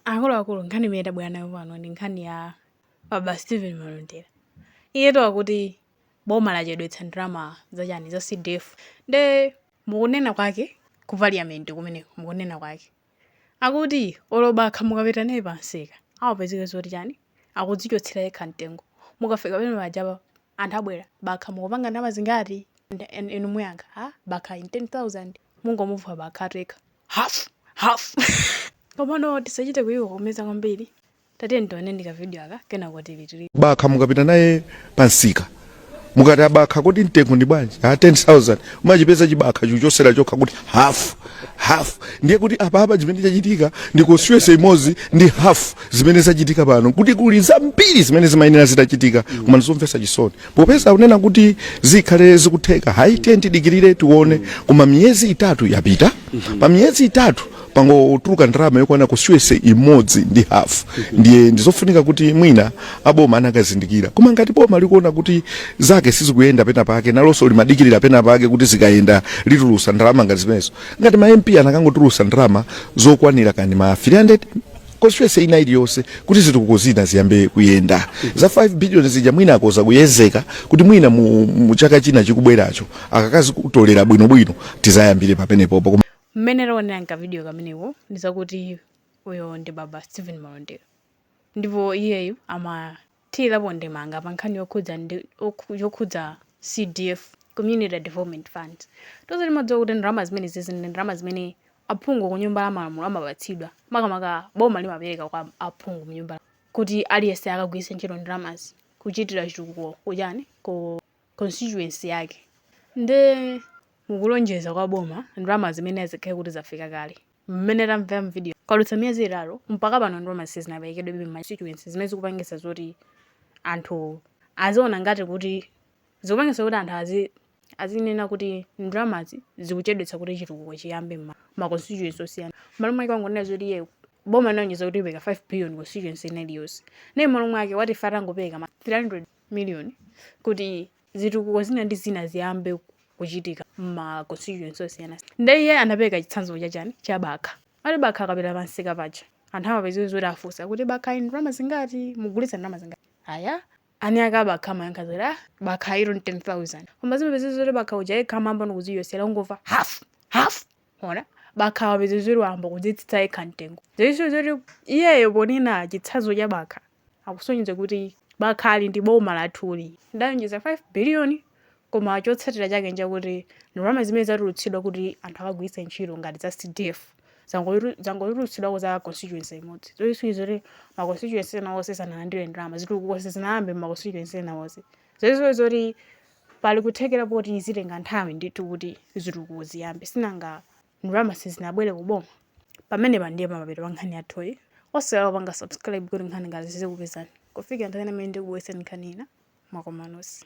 Akuluakulu nkhani imene tabwera nayo pano ndi nkhani ya Baba Stephen Malonda. Iyetu akuti boma lachedwetsa ndalama zachani za CDF. Nde mukunena kwake ku parliament kumeneko mukunena kwake. Akuti olobakha mukapita naye pansika. Awapezeka zoti chani? Akudzichotsera yekha mtengo. Mukafika pamene pajapa anthu abwera bakha mukupanga ndalama zingati? Inu muyankha, bakha 10,000. Mungomuva bakha yekha. Half. Komano tisachite kuyikomeza kwambiri. Tatiye ndione ndika video aka kenako tili. Bakha mukapita naye pansika. Mukati abakha kuti mtengo ndi bwanji? 10,000. Umachipeza chibakha chuchosera chokha kuti half. Ndiye kuti apa chimene chachitika ndi constituency imodzi ndi half zimene zachitika pano. Kuti kuli zambiri zimene zimayenera zitachitika koma ndizomvetsa chisoni. Popeza unena kuti zikhale zikutheka hayi tidikirire tione koma miyezi itatu yapita. Pa miyezi itatu pangotuluka ndalama yokwana constituency imodzi ndi half. Ndiye ndizofunika kuti mwina aboma anakazindikira. Koma ngati boma likuona kuti zake sizikuyenda pena pake nalonso limadikirira pena pake kuti zikayenda litulusa ndalama ngati zimenezo. Ngati ma MP anakangotulusa ndalama zokwanira kani ma 300 constituency ina iliyonse kuti zitukuko zina ziyambe kuyenda. Za 5 billion zija mwina akoza kuyezeka kuti mwina mu chaka china chikubweracho akakazi kutolera bwinobwino tizayambire papenepopo. Mmene taonera nka video kamenewo ndizakuti uyo ndi Baba Stephen Malonda. Ndipo iyeyu amathirapo ndemanga pa nkhani yokhudza CDF, Community Development Fund. Tonse timadziwa kuti ndalama zimene ndi ndalama zimene aphungu ku nyumba ya malamulo amapatsidwa. Makamaka boma limapereka kwa aphungu mu nyumba kuti aliyense akagwiritse ntchito ndalamazi kuchitira chitukuko kuchani ku constituency yake. Nde mukulonjeza kwa boma ndalama zimene zikhale kuti zafika kale. Mmene tamva mu video kalutsa miyezi itatu mpaka pano ndalama sizinaperekedwe mu constituency zimene zikupangisa zoti anthu aziona ngati kuti zikupangisa kuti anthu azinena kuti ndalamazi zikuchedwetsa kuti chitukuko chiyambe ma constituency osiyana. Malo mwake wangonena zoti iye boma linalonjeza kuti ipeka 5 billion constituency ina iliyonse. Naye malo mwake wati fatangopeka ma 300 million kuti zitukuko zina ndi zina ziyambe kuchitika ma constituency osiyana. Ndiye iye anapeka chitsanzo chachani cha bakha. Ali bakha akapita pansika paja. Anthu amapezeka zoti afunsa kuti bakha ndalama zingati mugulitsa ndalama zingati. Aya ani akabakha amayankha zoti bakha 10,000. Koma zimapezeka zoti bakha uja yekha amamba nokuziyosera ungova half. Ona bakha wapezeka zoti wamba kudzitsitsa yekha mtengo. Zisho zoti iyeyo ponena chitsanzo cha bakha akusonyeza kuti bakha ali ndi boma lathuli. Ndalonjeza 5 billion koma chotsatira chake njakuti ndalama zimene zatulutsidwa kuti anthu akagwiritse ntchito ngati za CDF zangotulutsidwa za constituency imodzi. Zisho zoti ma constituency nawonse sanalandire ndalama zitukuko zinayambe ma constituency nawonse. Zisho zoti pali kuthekera poti zitenga nthawi ndithu kuti zitukuko ziyambe sinanga ndalama sizinabwere kuboma. Pamene pandiye pamapeto pa nkhani yathu. Osewera kupanga subscribe kuti nkhani ngati zizikupezani. Kufika nthawi imene ndikuweseni nkhani ina mwakomanosi.